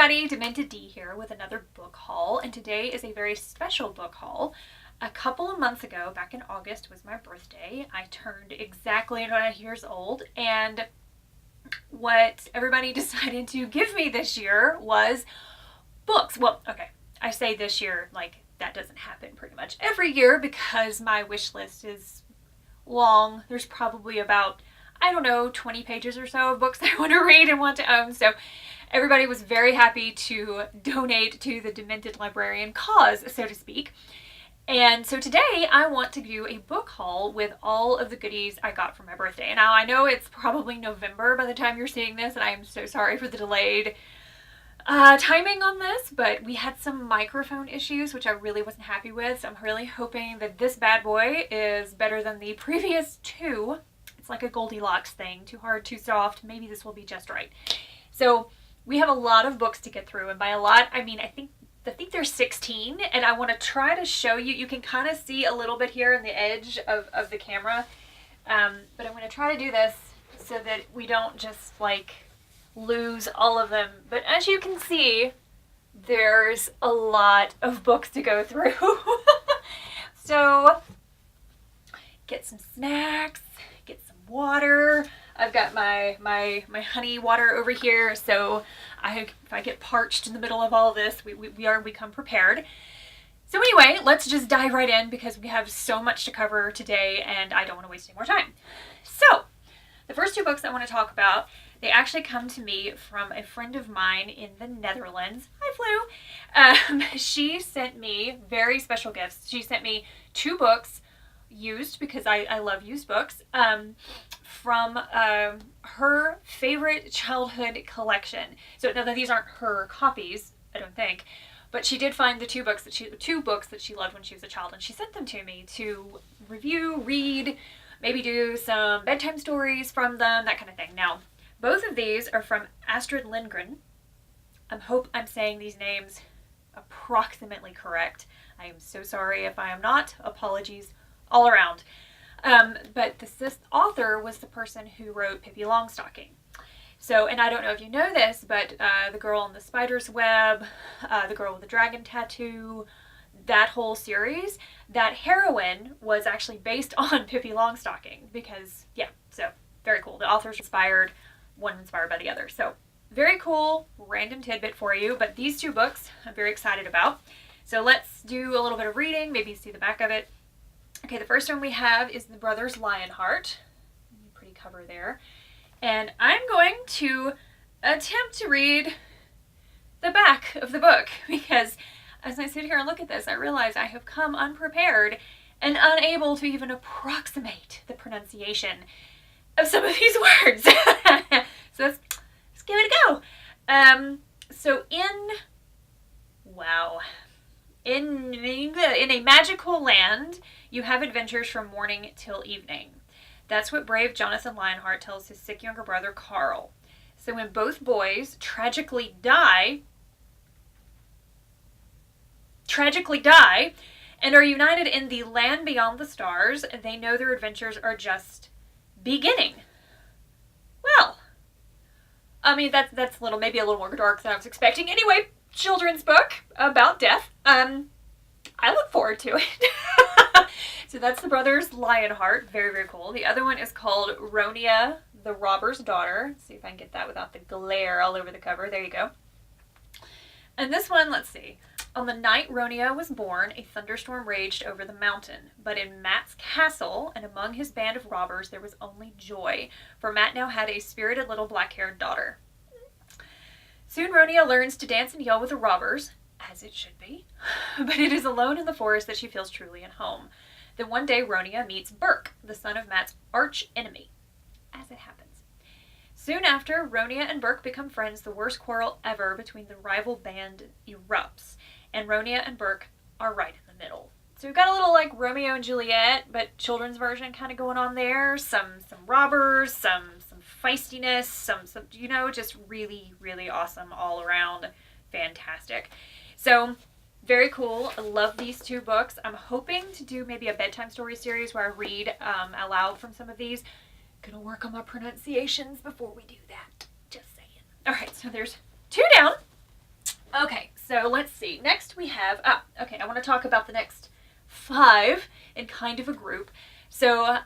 everybody, Demented Dee here with another book haul, and today is a very special book haul. A couple of months ago, back in August, was my birthday. I turned exactly 9 years old, and what everybody decided to give me this year was books. Well, okay, I say this year like that doesn't happen pretty much every year because my wish list is long. There's probably about, I don't know, 20 pages or so of books I want to read and want to own. So everybody was very happy to donate to the Demented Librarian cause, so to speak. And so today I want to do a book haul with all of the goodies I got for my birthday. Now I know it's probably November by the time you're seeing this, and I am so sorry for the delayed timing on this, but we had some microphone issues which I really wasn't happy with, so I'm really hoping that this bad boy is better than the previous two. It's like a Goldilocks thing, too hard, too soft. Maybe this will be just right. So we have a lot of books to get through, and by a lot I mean I think there's 16, and I want to try to show you. You can kind of see a little bit here in the edge of the camera, but I'm going to try to do this so that we don't just like lose all of them. But as you can see, there's a lot of books to go through. So get some snacks, get some water. I've got my honey water over here, so if I get parched in the middle of all this, we come prepared. So anyway, let's just dive right in because we have so much to cover today and I don't want to waste any more time. So the first two books I want to talk about, they actually come to me from a friend of mine in the Netherlands. Hi, Flu. She sent me very special gifts. She sent me 2 books, used because I love used books, from her favorite childhood collection. So now these aren't her copies, I don't think, but she did find the two books that she loved when she was a child, and she sent them to me to review, read, maybe do some bedtime stories from them, that kind of thing. Now, both of these are from Astrid Lindgren. I hope I'm saying these names approximately correct. I am so sorry if I am not. Apologies all around. But this author was the person who wrote Pippi Longstocking. So, and I don't know if you know this, but The Girl in the Spider's Web, The Girl with the Dragon Tattoo, that whole series, that heroine was actually based on Pippi Longstocking because, yeah, so very cool. The authors inspired, one inspired by the other. So very cool, random tidbit for you, but these 2 books I'm very excited about. So let's do a little bit of reading, maybe see the back of it. Okay, the first one we have is The Brothers Lionheart. Pretty cover there. And I'm going to attempt to read the back of the book because as I sit here and look at this, I realize I have come unprepared and unable to even approximate the pronunciation of some of these words. So let's give it a go. So in a magical land, you have adventures from morning till evening. That's what brave Jonathan Lionheart tells his sick younger brother Carl. So when both boys tragically die and are united in the land beyond the stars, they know their adventures are just beginning. Well, I mean, that's maybe a little more dark than I was expecting. Anyway, children's book about death. I look forward to it. So that's The Brothers Lionheart. Very, very cool. The other one is called Ronia, the Robber's Daughter. Let's see if I can get that without the glare all over the cover. There you go. And this one, let's see. On the night Ronia was born, a thunderstorm raged over the mountain. But in Matt's castle and among his band of robbers, there was only joy, for Matt now had a spirited little black-haired daughter. Soon Ronia learns to dance and yell with the robbers, as it should be, but it is alone in the forest that she feels truly at home. Then one day Ronia meets Burke, the son of Matt's arch enemy, as it happens. Soon after, Ronia and Burke become friends. The worst quarrel ever between the rival band erupts, and Ronia and Burke are right in the middle. So we've got a little like Romeo and Juliet, but children's version kind of going on there. Some robbers, some feistiness, some just really, really awesome all around. Fantastic. So very cool. I love these 2 books. I'm hoping to do maybe a bedtime story series where I read aloud from some of these. Gonna work on my pronunciations before we do that. Just saying. All right, so there's 2 down. Okay, so let's see. Next we have, okay, I want to talk about the next 5 in kind of a group. So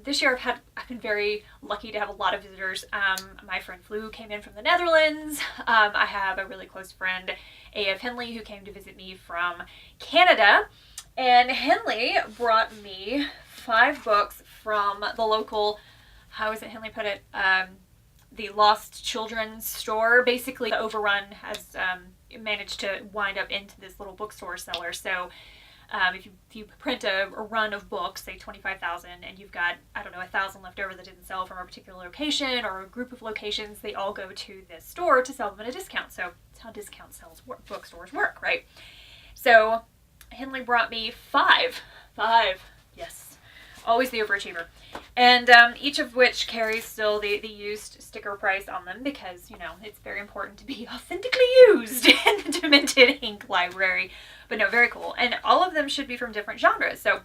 this year I've been very lucky to have a lot of visitors. My friend Flu came in from the Netherlands. I have a really close friend, A.F. Henley, who came to visit me from Canada. And Henley brought me 5 books from the local, how is it Henley put it, the Lost Children's store. Basically, the Overrun has managed to wind up into this little bookstore seller. So if you print a run of books, say 25,000, and you've got, I don't know, 1,000 left over that didn't sell from a particular location or a group of locations, they all go to this store to sell them at a discount. So that's how discount sales bookstores work, right? So Henley brought me 5. Yes. Always the overachiever. And each of which carries still the used sticker price on them because, you know, it's very important to be authentically used in the Demented Ink library. But no, very cool. And all of them should be from different genres. So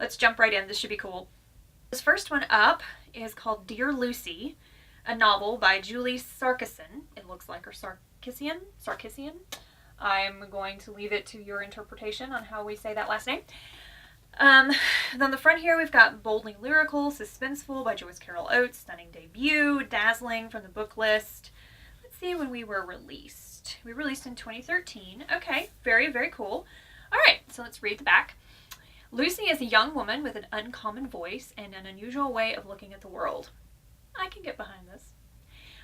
let's jump right in. This should be cool. This first one up is called Dear Lucy, a novel by Julie Sarkisson. It looks like her Sarkisson. I'm going to leave it to your interpretation on how we say that last name. Then the front here we've got Boldly Lyrical, Suspenseful by Joyce Carol Oates, Stunning Debut, Dazzling from the book list. Let's see when we were released. We released in 2013. Okay, very, very cool. Alright, so let's read the back. Lucy is a young woman with an uncommon voice and an unusual way of looking at the world. I can get behind this.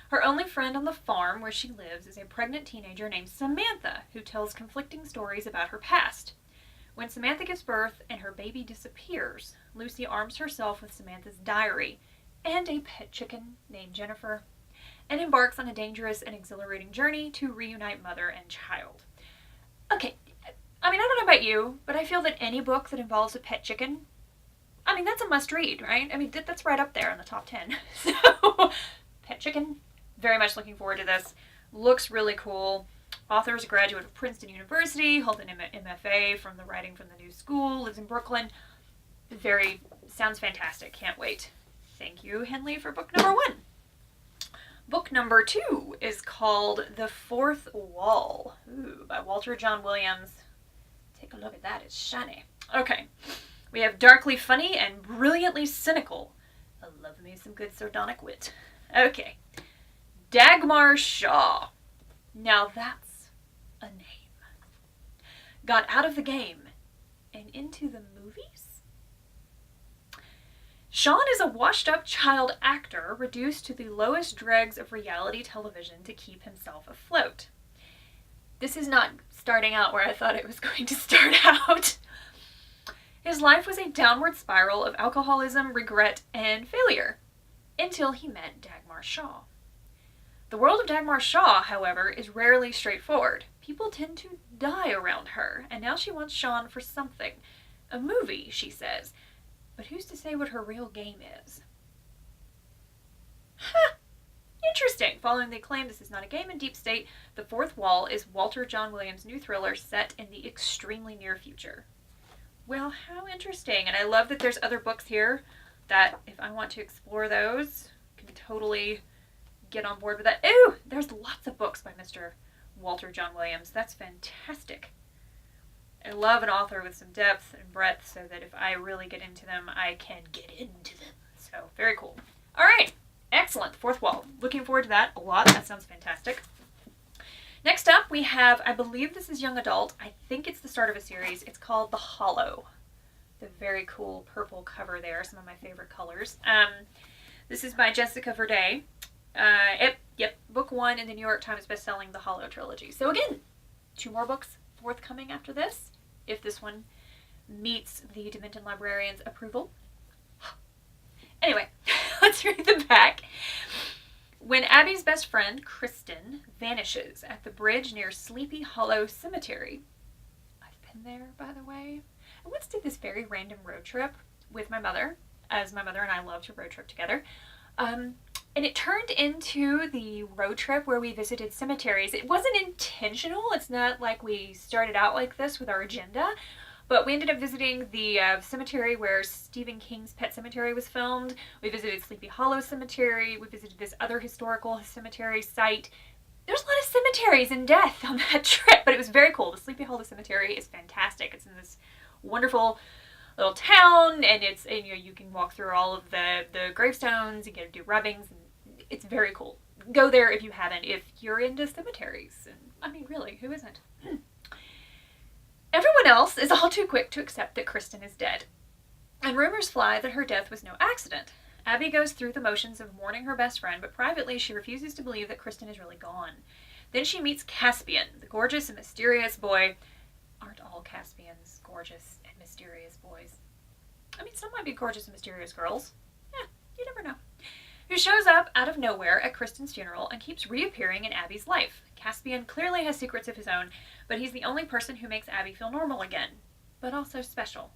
Her only friend on the farm where she lives is a pregnant teenager named Samantha, who tells conflicting stories about her past. When Samantha gives birth and her baby disappears, Lucy arms herself with Samantha's diary and a pet chicken named Jennifer and embarks on a dangerous and exhilarating journey to reunite mother and child. Okay, I mean, I don't know about you, but I feel that any book that involves a pet chicken, I mean, that's a must read, right? I mean, that's right up there in the top 10. So, pet chicken, very much looking forward to this. Looks really cool. Author is a graduate of Princeton University, holds an MFA from the Writing from the New School, lives in Brooklyn. Sounds fantastic. Can't wait. Thank you, Henley, for book number 1. Book number 2 is called The Fourth Wall, by Walter John Williams. Take a look at that. It's shiny. Okay. We have darkly funny and brilliantly cynical. I love me some good sardonic wit. Okay. Dagmar Shaw. Now that's a name. Got out of the game and into the movies? Sean is a washed-up child actor reduced to the lowest dregs of reality television to keep himself afloat. This is not starting out where I thought it was going to start out. His life was a downward spiral of alcoholism, regret, and failure, until he met Dagmar Shaw. The world of Dagmar Shaw, however, is rarely straightforward. People tend to die around her, and now she wants Sean for something. A movie, she says. But who's to say what her real game is? Huh. Interesting. Following the acclaim, This Is Not a Game in Deep State, The Fourth Wall is Walter John Williams' new thriller set in the extremely near future. Well, how interesting. And I love that there's other books here that, if I want to explore those, can totally get on board with that. Ooh, there's lots of books by Mr. Walter John Williams. That's fantastic. I love an author with some depth and breadth so that if I really get into them, I can get into them. So, very cool. All right. Excellent. Fourth Wall. Looking forward to that a lot. That sounds fantastic. Next up, we have, I believe this is young adult. I think it's the start of a series. It's called The Hollow. The very cool purple cover there. Some of my favorite colors. This is by Jessica Verde. Yep, book 1 in the New York Times bestselling The Hollow trilogy. So again, 2 more books forthcoming after this, if this one meets the Demented Librarian's approval. Anyway, let's read the back. When Abby's best friend, Kristen, vanishes at the bridge near Sleepy Hollow Cemetery. I've been there, by the way. I once did this very random road trip with my mother, as my mother and I love to road trip together. And it turned into the road trip where we visited cemeteries. It wasn't intentional. It's not like we started out like this with our agenda. But we ended up visiting the cemetery where Stephen King's Pet Sematary was filmed. We visited Sleepy Hollow Cemetery. We visited this other historical cemetery site. there's a lot of cemeteries and death on that trip, but it was very cool. The Sleepy Hollow Cemetery is fantastic. It's in this wonderful little town, and you can walk through all of the gravestones and get to do rubbings, and it's very cool. Go there if you haven't, if you're into cemeteries. And I mean, really, who isn't? Everyone else is all too quick to accept that Kristen is dead, and rumors fly that her death was no accident. Abby goes through the motions of mourning her best friend, but privately she refuses to believe that Kristen is really gone. Then she meets Caspian, the gorgeous and mysterious boy. Aren't all Caspians gorgeous and mysterious boys? I mean, some might be gorgeous and mysterious girls. Yeah, you never know. Who shows up out of nowhere at Kristen's funeral and keeps reappearing in Abby's life. Caspian clearly has secrets of his own, but he's the only person who makes Abby feel normal again, but also special.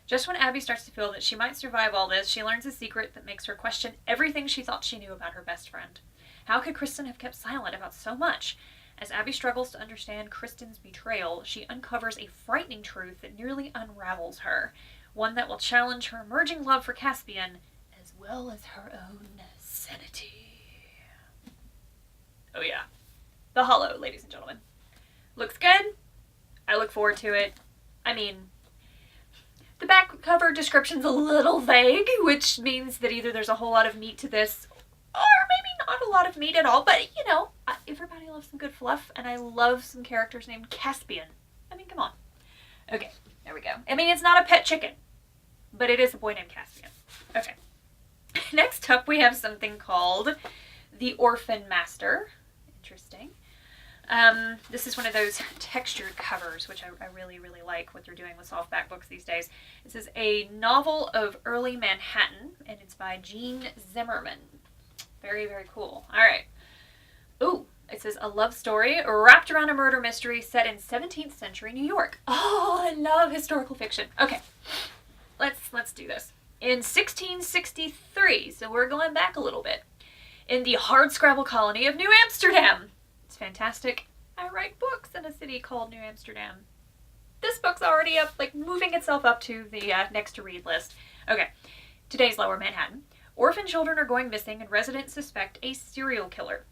Just when Abby starts to feel that she might survive all this, she learns a secret that makes her question everything she thought she knew about her best friend. How could Kristen have kept silent about so much? As Abby struggles to understand Kristen's betrayal, she uncovers a frightening truth that nearly unravels her, one that will challenge her emerging love for Caspian, as well as her own sanity. Oh yeah. The Hollow, ladies and gentlemen. Looks good. I look forward to it. I mean, the back cover description's a little vague, which means that either there's a whole lot of meat to this, or maybe not a lot of meat at all, but you know, everybody loves some good fluff, and I love some characters named Caspian. I mean, come on. Okay, there we go. I mean, it's not a pet chicken, but it is a boy named Caspian. Okay. Next up, we have something called The Orphan Master. Interesting. This is one of those textured covers, which I really, really like what they're doing with softback books these days. This is a novel of early Manhattan, and it's by Jean Zimmerman. Very, very cool. All right. Ooh, it says a love story wrapped around a murder mystery set in 17th century New York. Oh, I love historical fiction. Okay, let's do this. In 1663, so we're going back a little bit, in the hardscrabble colony of New Amsterdam. It's fantastic. I write books in a city called New Amsterdam. This book's already up, like moving itself up to the next to read list. Okay, today's Lower Manhattan. Orphan children are going missing and residents suspect a serial killer.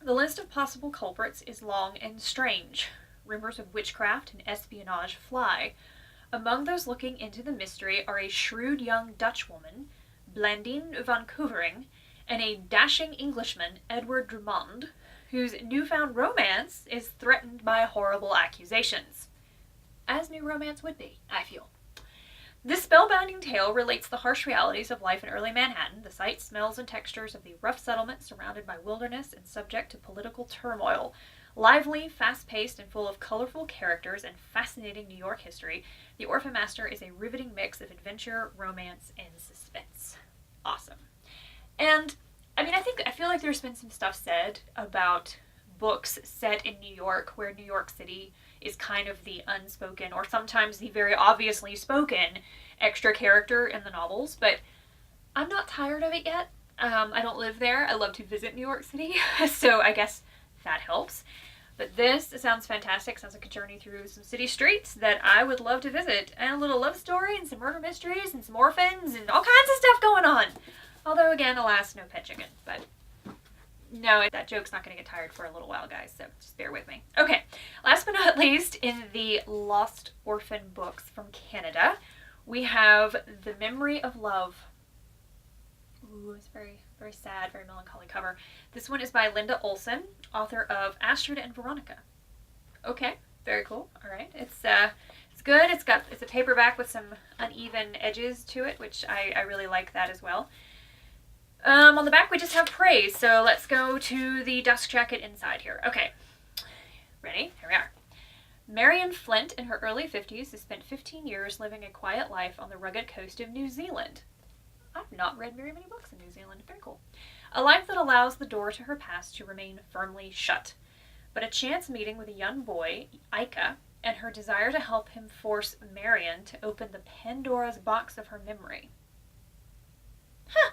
The list of possible culprits is long and strange. Rumors of witchcraft and espionage fly. Among those looking into the mystery are a shrewd young Dutch woman, Blandine van Koevering, and a dashing Englishman, Edward Drummond, whose newfound romance is threatened by horrible accusations. As new romance would be, I feel. This spellbinding tale relates the harsh realities of life in early Manhattan, the sights, smells, and textures of the rough settlement surrounded by wilderness and subject to political turmoil. Lively, fast-paced, and full of colorful characters and fascinating New York history, The Orphan Master is a riveting mix of adventure, romance, and suspense. Awesome. And, I mean, I feel like there's been some stuff said about books set in New York, where New York City is kind of the unspoken, or sometimes the very obviously spoken, extra character in the novels, but I'm not tired of it yet. I don't live there. I love to visit New York City, so I guess that helps. But this sounds fantastic. Sounds like a journey through some city streets that I would love to visit, and a little love story, and some murder mysteries, and some orphans, and all kinds of stuff going on. Although, again, alas, no pet chicken, but no, that joke's not going to get tired for a little while, guys, so just bear with me. Okay, last but not least, in the Lost Orphan books from Canada, we have The Memory of Love. Ooh, it's very, very sad, very melancholy cover. This one is by Linda Olson, author of Astrid and Veronica. Okay, very cool. All right, it's good. It's a paperback with some uneven edges to it, which I really like that as well. On the back, we just have praise, so let's go to the dust jacket inside here. Okay, ready? Here we are. Marion Flint, in her early 50s, has spent 15 years living a quiet life on the rugged coast of New Zealand. I've not read very many books in New Zealand. Very cool. A life that allows the door to her past to remain firmly shut. But a chance meeting with a young boy, Ika, and her desire to help him force Marion to open the Pandora's box of her memory. Huh.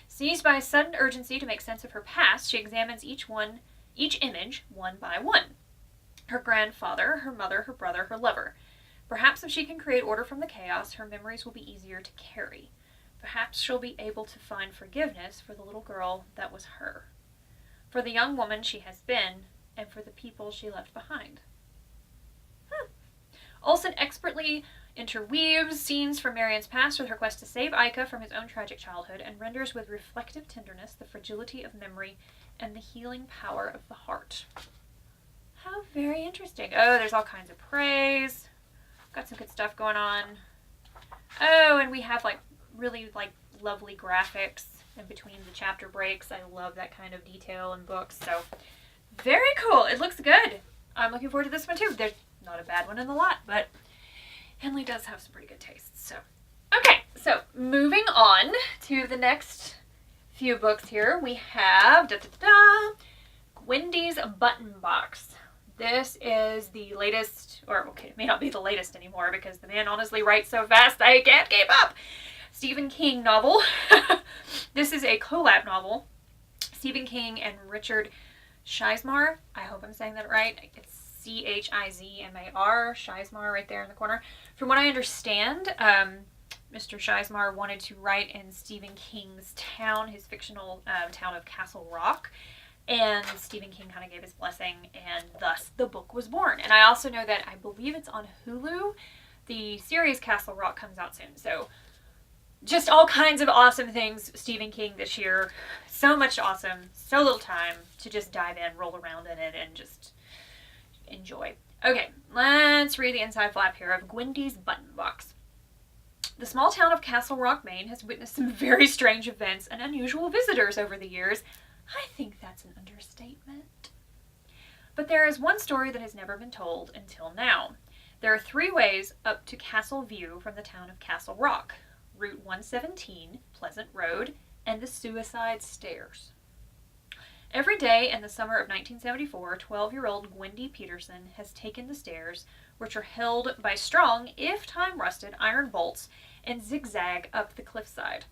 Seized by a sudden urgency to make sense of her past, she examines each image one by one. Her grandfather, her mother, her brother, her lover. Perhaps if she can create order from the chaos, her memories will be easier to carry. Perhaps she'll be able to find forgiveness for the little girl that was her. for the young woman she has been, and for the people she left behind. Olsen expertly interweaves scenes from Marian's past with her quest to save Ica from his own tragic childhood, and renders with reflective tenderness the fragility of memory and the healing power of the heart. How very interesting. Oh, there's all kinds of praise. Got some good stuff going on. Oh, and we have really lovely graphics in between the chapter breaks. I love that kind of detail in books. So very cool. It looks good. I'm looking forward to this one too. There's not a bad one in the lot, but Henley does have some pretty good tastes. So okay, so moving on to the next few books here, we have Wendy's Button Box. This is the latest, or okay, it may not be the latest anymore because the man honestly writes so fast I can't keep up. Stephen King novel. This is a collab novel. Stephen King and Richard Sizemar. I hope I'm saying that right. It's Chizmar, Sizemar right there in the corner. From what I understand, Mr. Sizemar wanted to write in Stephen King's town, his fictional town of Castle Rock. And Stephen King kind of gave his blessing, and thus the book was born. And I also know that I believe it's on Hulu. The series Castle Rock comes out soon. So just all kinds of awesome things Stephen King this year. So much awesome. So little time to just dive in, roll around in it, and just enjoy. Okay, let's read the inside flap here of Wendy's Button Box. The small town of Castle Rock, Maine has witnessed some very strange events and unusual visitors over the years. I think that's an understatement. But there is one story that has never been told until now. There are 3 ways up to Castle View from the town of Castle Rock: Route 117, Pleasant Road, and the Suicide Stairs. Every day in the summer of 1974, 12-year-old Gwendy Peterson has taken the stairs, which are held by strong, if time-rusted, iron bolts, and zigzag up the cliffside.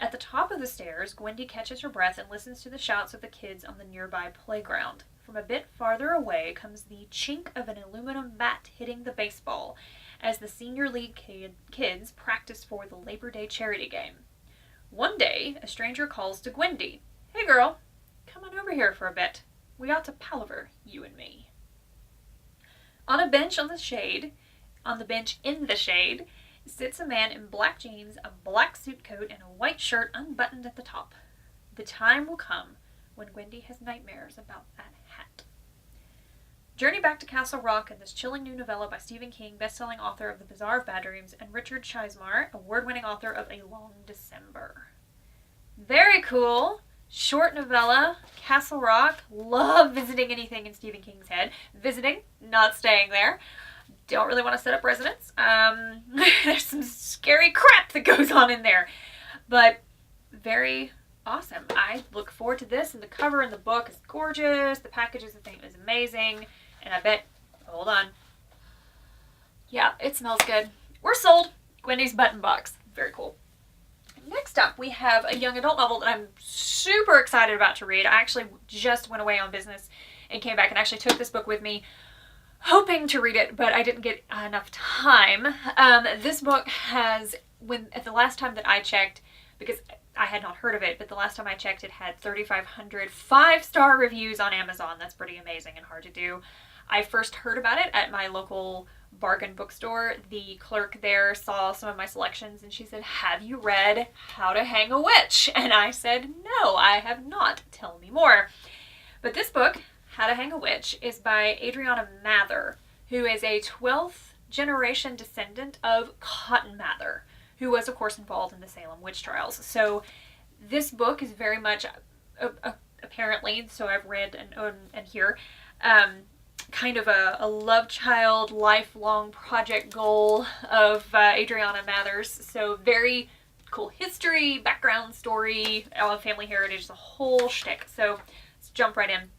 At the top of the stairs, Gwendy catches her breath and listens to the shouts of the kids on the nearby playground. From a bit farther away comes the chink of an aluminum bat hitting the baseball as the senior league kids practice for the Labor Day charity game. One day, a stranger calls to Gwendy. "Hey girl, come on over here for a bit. We ought to palaver, you and me." On a bench in the shade, sits a man in black jeans, a black suit coat, and a white shirt unbuttoned at the top. The time will come when Gwendy has nightmares about that hat. Journey back to Castle Rock in this chilling new novella by Stephen King, best-selling author of The Bazaar of Bad Dreams, and Richard Sizemar, award-winning author of A Long December. Very cool. Short novella. Castle Rock. Love visiting anything in Stephen King's head. Visiting, not staying there. Don't really want to set up residence. There's some scary crap that goes on in there. But very awesome. I look forward to this, and the cover in the book is gorgeous. The packaging is amazing. And I bet, hold on. Yeah, it smells good. We're sold. Gwendy's Button Box. Very cool. Next up, we have a young adult novel that I'm super excited about to read. I actually just went away on business and came back and actually took this book with me, hoping to read it, but I didn't get enough time. This book has, at the last time that I checked, because I had not heard of it, but the last time I checked, it had 3,500 5-star reviews on Amazon. That's pretty amazing and hard to do. I first heard about it at my local bargain bookstore. The clerk there saw some of my selections and she said, "Have you read How to Hang a Witch?" And I said, "No, I have not. Tell me more." But this book, How to Hang a Witch, is by Adriana Mather, who is a 12th generation descendant of Cotton Mather, who was, of course, involved in the Salem witch trials. So this book is very much, apparently, so I've read and hear, kind of a love child, lifelong project goal of Adriana Mather's. So very cool history, background story, family heritage, the whole shtick. So let's jump right in.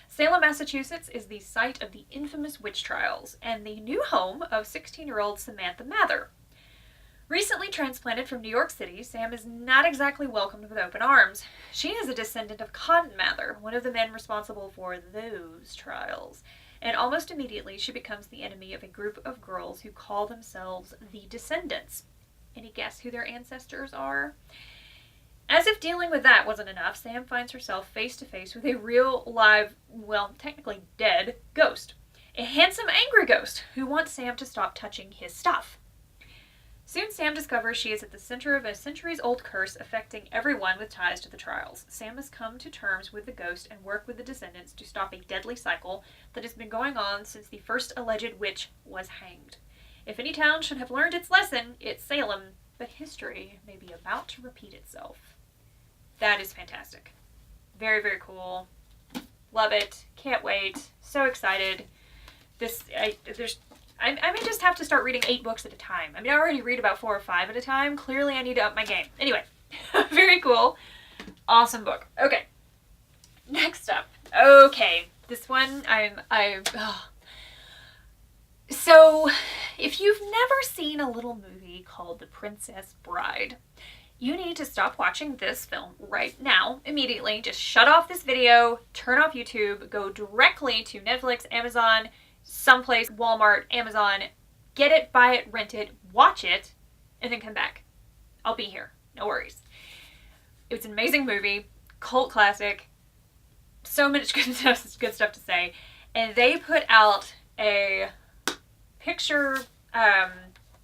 Salem, Massachusetts is the site of the infamous witch trials and the new home of 16-year-old Samantha Mather. Recently transplanted from New York City, Sam is not exactly welcomed with open arms. She is a descendant of Cotton Mather, one of the men responsible for those trials, and almost immediately she becomes the enemy of a group of girls who call themselves the Descendants. Any guess who their ancestors are? As if dealing with that wasn't enough, Sam finds herself face to face with a real, live, well, technically dead ghost. A handsome, angry ghost who wants Sam to stop touching his stuff. Soon Sam discovers she is at the center of a centuries-old curse affecting everyone with ties to the trials. Sam must come to terms with the ghost and work with the descendants to stop a deadly cycle that has been going on since the first alleged witch was hanged. If any town should have learned its lesson, it's Salem, but history may be about to repeat itself. That is fantastic. Very, very cool. Love it. Can't wait. So excited. I may just have to start reading 8 books at a time. I mean, I already read about 4 or 5 at a time. Clearly, I need to up my game. Anyway, very cool. Awesome book. Okay. Next up. Okay. This one, So, if you've never seen a little movie called The Princess Bride, you need to stop watching this film right now, immediately. Just shut off this video, turn off YouTube, go directly to Netflix, Amazon, someplace, Walmart, Amazon, get it, buy it, rent it, watch it, and then come back. I'll be here. No worries. It's an amazing movie, cult classic, so much good stuff to say. And they put out a picture,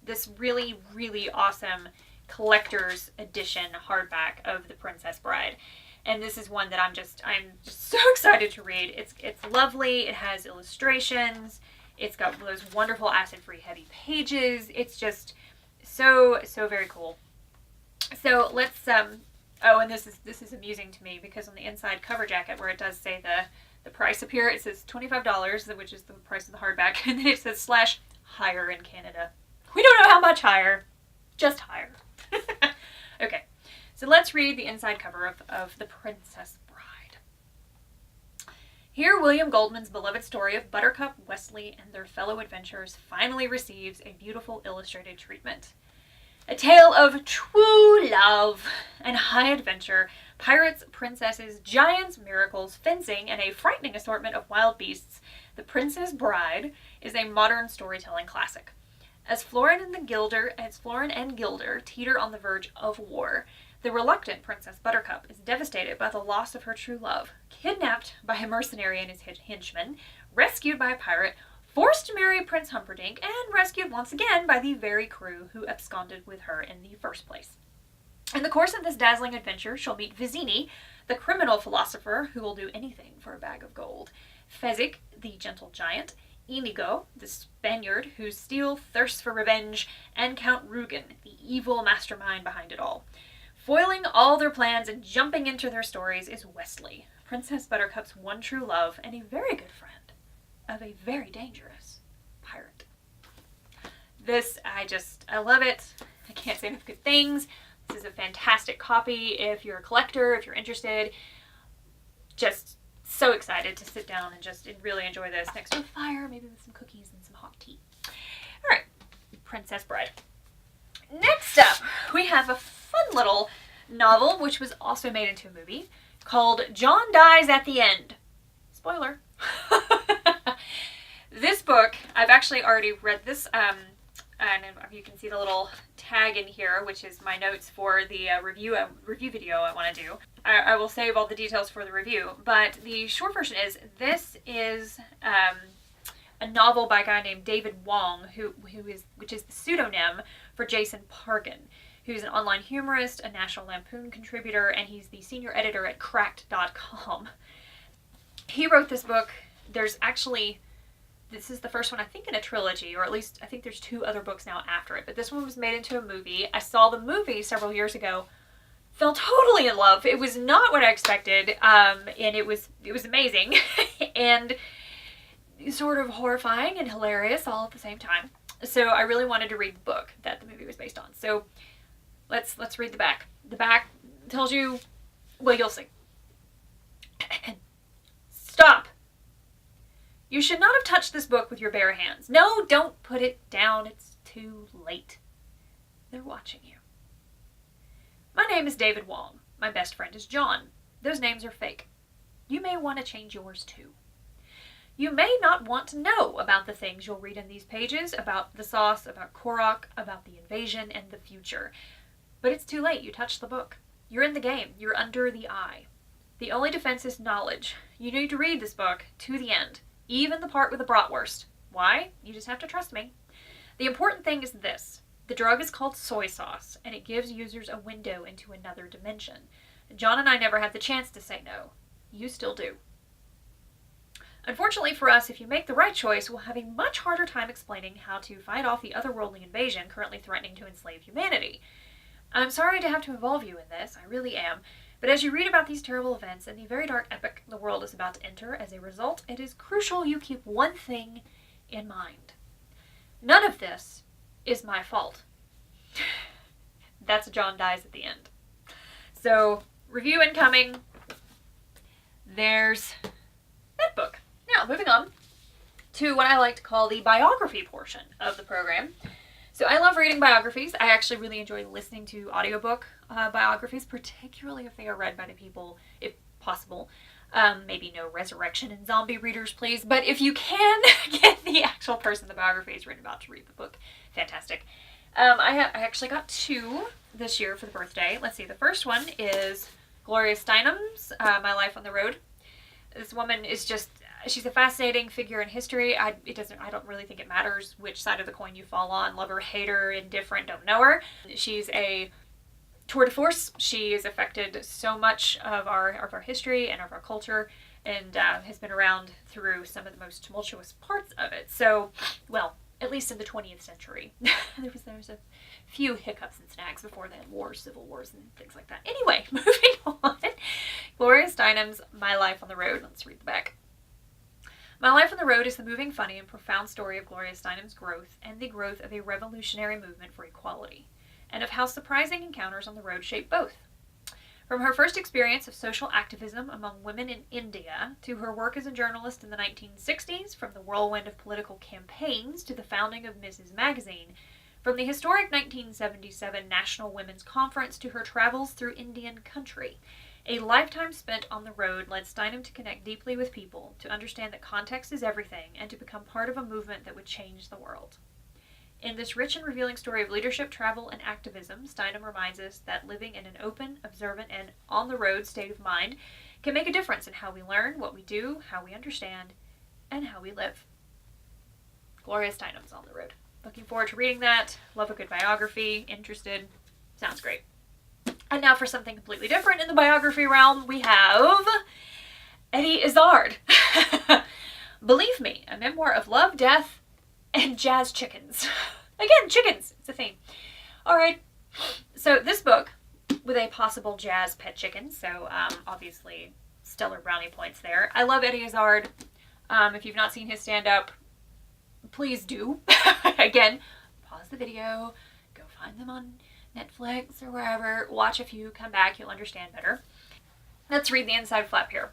this really, really awesome collector's edition hardback of The Princess Bride. And this is one that I'm just so excited to read. It's lovely. It has illustrations. It's got those wonderful acid-free heavy pages. It's just so very cool. So let's oh, and this is amusing to me because on the inside cover jacket where it does say the price up here, it says $25, which is the price of the hardback, and then it says /higher in Canada. We don't know how much higher, just higher. Okay. So let's read the inside cover of The Princess Bride. Here, William Goldman's beloved story of Buttercup, Wesley, and their fellow adventurers finally receives a beautiful illustrated treatment. A tale of true love and high adventure, pirates, princesses, giants, miracles, fencing, and a frightening assortment of wild beasts, The Princess Bride is a modern storytelling classic. As Florin and Gilder teeter on the verge of war, the reluctant Princess Buttercup is devastated by the loss of her true love, kidnapped by a mercenary and his henchmen, rescued by a pirate, forced to marry Prince Humperdinck, and rescued once again by the very crew who absconded with her in the first place. In the course of this dazzling adventure, she'll meet Vizzini, the criminal philosopher who will do anything for a bag of gold, Fezzik, the gentle giant, Inigo, the Spaniard whose steel thirsts for revenge, and Count Rugen, the evil mastermind behind it all. Foiling all their plans and jumping into their stories is Wesley, Princess Buttercup's one true love and a very good friend of a very dangerous pirate. This, I love it. I can't say enough good things. This is a fantastic copy if you're a collector, if you're interested. Just so excited to sit down and just really enjoy this next to a fire, maybe with some cookies and some hot tea. All right, Princess Bride. Next up, we have a fun little novel, which was also made into a movie, called John Dies at the End. Spoiler. This book, I've actually already read this, and you can see the little tag in here, which is my notes for the review video I want to do. I will save all the details for the review, but the short version is, this is a novel by a guy named David Wong, which is the pseudonym for Jason Pargin, who's an online humorist, a National Lampoon contributor, and he's the senior editor at Cracked.com. He wrote this book. This is the first one, I think, in a trilogy, or at least I think there's 2 other books now after it, but this one was made into a movie. I saw the movie several years ago, fell totally in love. It was not what I expected, and it was amazing, and sort of horrifying and hilarious all at the same time. So I really wanted to read the book that the movie was based on. So let's read the back. The back tells you, well, you'll see. Stop. You should not have touched this book with your bare hands. No, don't put it down. It's too late. They're watching you. My name is David Wong. My best friend is John. Those names are fake. You may want to change yours too. You may not want to know about the things you'll read in these pages, about the sauce, about Korok, about the invasion and the future. But it's too late. You touched the book. You're in the game. You're under the eye. The only defense is knowledge. You need to read this book to the end, even the part with the bratwurst. Why? You just have to trust me. The important thing is this. The drug is called soy sauce, and it gives users a window into another dimension. John and I never had the chance to say no. You still do. Unfortunately for us, if you make the right choice, we'll have a much harder time explaining how to fight off the otherworldly invasion currently threatening to enslave humanity. I'm sorry to have to involve you in this, I really am, but as you read about these terrible events and the very dark epoch the world is about to enter as a result, it is crucial you keep one thing in mind. None of this is my fault. That's John dies at the end. So, review incoming. There's that book. Now, moving on to what I like to call the biography portion of the program. So I love reading biographies. I actually really enjoy listening to audiobook biographies, particularly if they are read by the people, if possible. Maybe no resurrection and zombie readers, please. But if you can get the actual person the biography is written about to read the book, fantastic. I actually got 2 this year for the birthday. Let's see. The first one is Gloria Steinem's My Life on the Road. This woman is just, she's a fascinating figure in history. I don't really think it matters which side of the coin you fall on. Love her, hate her, indifferent, don't know her. She's a tour de force. She has affected so much of our history and of our culture, and has been around through some of the most tumultuous parts of it. So, well, at least in the 20th century. There's a few hiccups and snags before they had wars, civil wars, and things like that. Anyway, moving on. Gloria Steinem's My Life on the Road. Let's read the back. My Life on the Road is the moving, funny, and profound story of Gloria Steinem's growth and the growth of a revolutionary movement for equality, and of how surprising encounters on the road shape both. From her first experience of social activism among women in India, to her work as a journalist in the 1960s, from the whirlwind of political campaigns to the founding of Mrs. Magazine, from the historic 1977 National Women's Conference to her travels through Indian country, a lifetime spent on the road led Steinem to connect deeply with people, to understand that context is everything, and to become part of a movement that would change the world. In this rich and revealing story of leadership, travel, and activism, Steinem reminds us that living in an open, observant, and on-the-road state of mind can make a difference in how we learn, what we do, how we understand, and how we live. Gloria Steinem's On the Road. Looking forward to reading that. Love a good biography. Interested. Sounds great. And now for something completely different in the biography realm, we have Eddie Izzard. Believe Me, a memoir of love, death, and jazz chickens. Again, chickens. It's a theme. All right. So this book with a possible jazz pet chicken. So obviously stellar brownie points there. I love Eddie Izzard. If you've not seen his stand-up, please do. Again, pause the video, go find them on Netflix or wherever, watch a few, come back, you'll understand better. Let's read the inside flap here.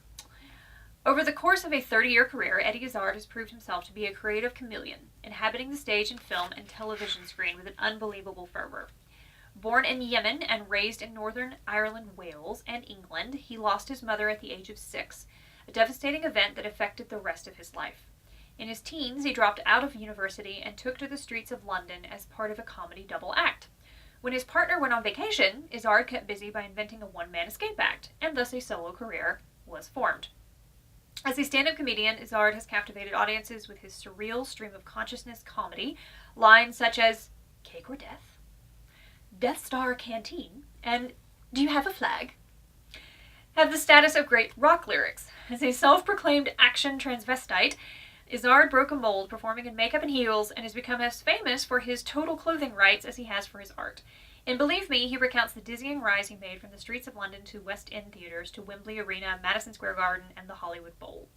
Over the course of a 30-year career, Eddie Izzard has proved himself to be a creative chameleon, inhabiting the stage and film and television screen with an unbelievable fervor. Born in Yemen and raised in Northern Ireland, Wales, and England, he lost his mother at the age of 6, a devastating event that affected the rest of his life. In his teens, he dropped out of university and took to the streets of London as part of a comedy double act. When his partner went on vacation, Izzard kept busy by inventing a one-man escape act, and thus a solo career was formed. As a stand-up comedian, Izzard has captivated audiences with his surreal stream-of-consciousness comedy, lines such as, "Cake or death?" "Death Star Canteen," and "Do you have a flag?" have the status of great rock lyrics. As a self-proclaimed action transvestite, Izzard broke a mold performing in makeup and heels and has become as famous for his total clothing rights as he has for his art. In Believe Me, he recounts the dizzying rise he made from the streets of London to West End theaters to Wembley Arena, Madison Square Garden, and the Hollywood Bowl.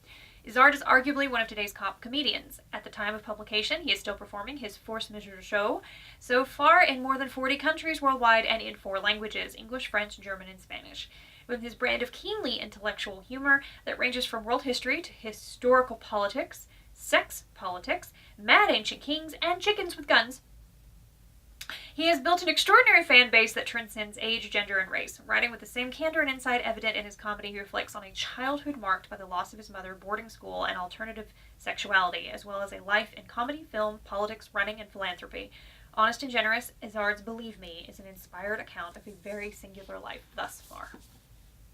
Izzard is arguably one of today's top comedians. At the time of publication, he is still performing his Force Majeure show, so far in more than 40 countries worldwide and in 4 languages, English, French, German, and Spanish. With his brand of keenly intellectual humor that ranges from world history to historical politics, sex politics, mad ancient kings, and chickens with guns, he has built an extraordinary fan base that transcends age, gender, and race. Writing with the same candor and insight evident in his comedy, he reflects on a childhood marked by the loss of his mother, boarding school, and alternative sexuality, as well as a life in comedy, film, politics, running, and philanthropy. Honest and generous, Izard's Believe Me is an inspired account of a very singular life thus far.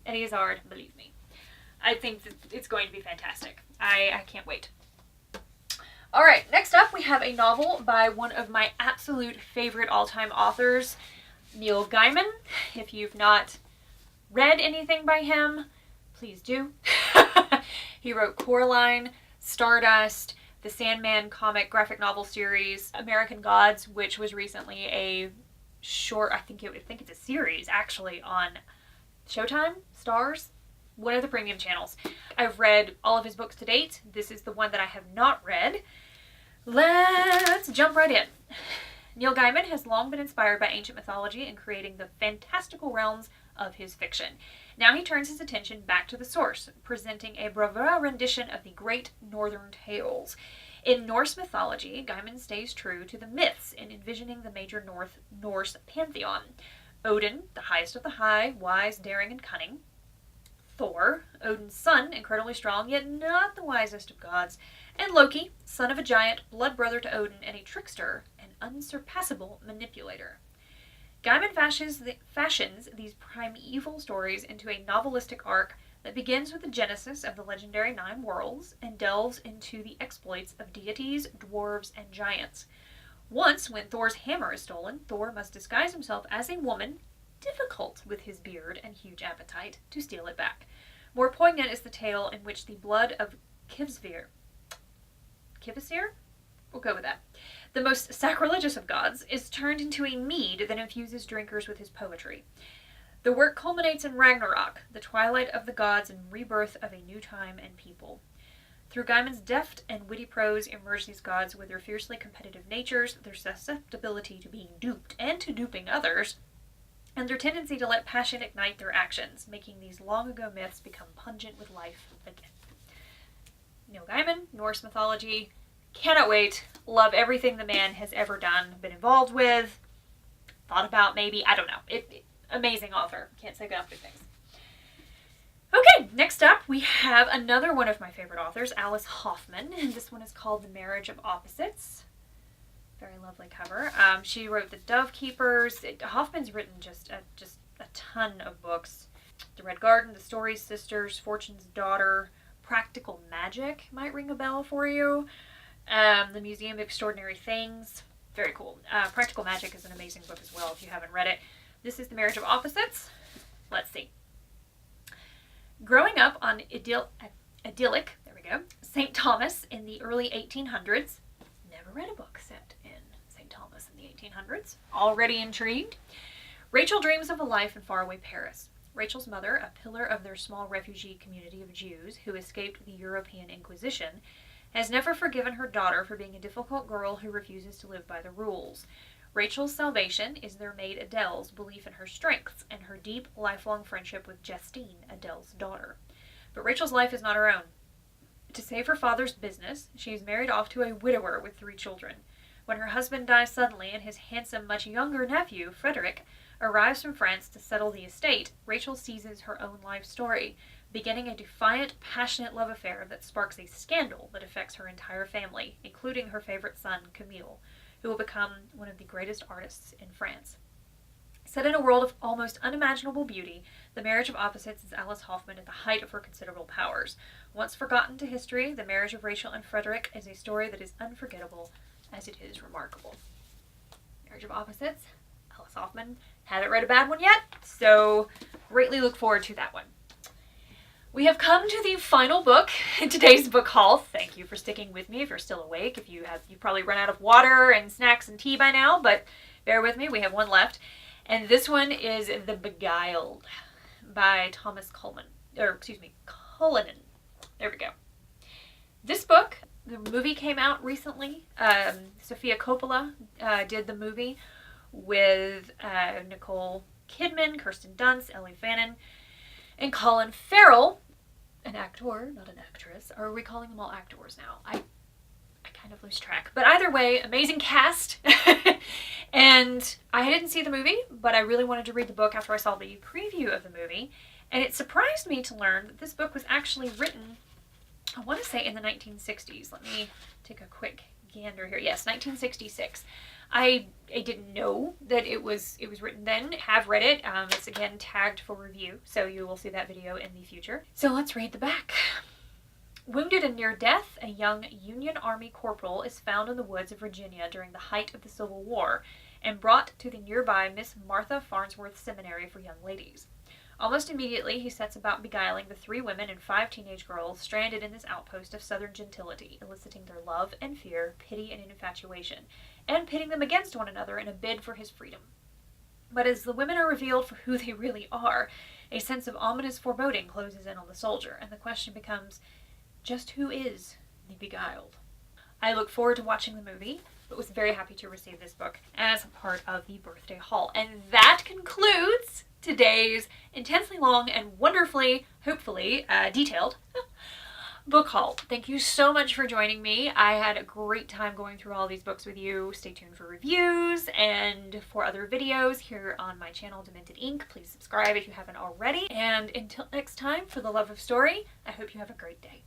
Eddie Izzard, believe me. I think that it's going to be fantastic. I can't wait. Alright, next up we have a novel by one of my absolute favorite all-time authors, Neil Gaiman. If you've not read anything by him, please do. He wrote Coraline, Stardust, the Sandman comic graphic novel series, American Gods, which was recently a short, I think it's a series actually on Showtime, Stars, one of the premium channels. I've read all of his books to date. This is the one that I have not read. Let's jump right in. Neil Gaiman has long been inspired by ancient mythology in creating the fantastical realms of his fiction. Now he turns his attention back to the source, presenting a bravura rendition of the great northern tales. In Norse mythology, Gaiman stays true to the myths in envisioning the major Norse pantheon. Odin, the highest of the high, wise, daring, and cunning. Thor, Odin's son, incredibly strong, yet not the wisest of gods. And Loki, son of a giant, blood brother to Odin, and a trickster, an unsurpassable manipulator. Gaiman fashions these primeval stories into a novelistic arc that begins with the genesis of the legendary 9 worlds and delves into the exploits of deities, dwarves, and giants. Once, when Thor's hammer is stolen, Thor must disguise himself as a woman, difficult with his beard and huge appetite, to steal it back. More poignant is the tale in which the blood of Kivasir? We'll go with that. The most sacrilegious of gods is turned into a mead that infuses drinkers with his poetry. The work culminates in Ragnarok, the twilight of the gods and rebirth of a new time and people. Through Gaiman's deft and witty prose emerge these gods with their fiercely competitive natures, their susceptibility to being duped and to duping others, and their tendency to let passion ignite their actions, making these long-ago myths become pungent with life again. Neil Gaiman, Norse mythology. Cannot wait. Love everything the man has ever done, been involved with, thought about maybe. I don't know. Amazing author. Can't say enough good things. Okay, next up we have another one of my favorite authors, Alice Hoffman, and this one is called The Marriage of Opposites. Very lovely cover. She wrote The Dove Keepers. Hoffman's written just a ton of books. The Red Garden, The Stories Sisters, Fortune's Daughter, Practical Magic might ring a bell for you. The Museum of Extraordinary Things. Very cool. Practical Magic is an amazing book as well if you haven't read it. This is The Marriage of Opposites. Let's see. Growing up on idyllic, St. Thomas in the early 1800s. Never read a book set in St. Thomas in the 1800s. Already intrigued. Rachel dreams of a life in faraway Paris. Rachel's mother, a pillar of their small refugee community of Jews who escaped the European Inquisition, has never forgiven her daughter for being a difficult girl who refuses to live by the rules. Rachel's salvation is their maid Adele's belief in her strengths and her deep, lifelong friendship with Justine, Adele's daughter. But Rachel's life is not her own. To save her father's business, she is married off to a widower with 3 children. When her husband dies suddenly and his handsome, much younger nephew, Frederick, arrives from France to settle the estate, Rachel seizes her own life story, beginning a defiant, passionate love affair that sparks a scandal that affects her entire family, including her favorite son, Camille, who will become one of the greatest artists in France. Set in a world of almost unimaginable beauty, The Marriage of Opposites is Alice Hoffman at the height of her considerable powers. Once forgotten to history, the marriage of Rachel and Frederick is a story that is unforgettable as it is remarkable. Marriage of Opposites, Alice Hoffman. Haven't read a bad one yet, so greatly look forward to that one. We have come to the final book in today's book haul. Thank you for sticking with me if you're still awake. If you've probably run out of water and snacks and tea by now, but bear with me, we have one left. And this one is The Beguiled by Thomas Cullinan. There we go. This book, the movie came out recently. Sofia Coppola did the movie with Nicole Kidman, Kirsten Dunst, Ellie Fannin, and Colin Farrell, an actor, not an actress. Are we calling them all actors now? I kind of lose track. But either way, amazing cast. And I didn't see the movie, but I really wanted to read the book after I saw the preview of the movie. And it surprised me to learn that this book was actually written, I want to say in the 1960s. Let me take a quick gander here. Yes, 1966. I didn't know that it was written then. Have read it. It's again tagged for review, so you will see that video in the future. So let's read the back. Wounded and near death, a young Union Army corporal is found in the woods of Virginia during the height of the Civil War and brought to the nearby Miss Martha Farnsworth Seminary for Young Ladies. Almost immediately, he sets about beguiling the 3 women and 5 teenage girls stranded in this outpost of southern gentility, eliciting their love and fear, pity and infatuation, and pitting them against one another in a bid for his freedom. But as the women are revealed for who they really are, a sense of ominous foreboding closes in on the soldier, and the question becomes, just who is the beguiled? I look forward to watching the movie, but was very happy to receive this book as a part of the birthday haul. And that concludes today's intensely long and wonderfully, hopefully, detailed book haul. Thank you so much for joining me. I had a great time going through all these books with you. Stay tuned for reviews and for other videos here on my channel, Demented Inc. Please subscribe if you haven't already. And until next time, for the love of story, I hope you have a great day.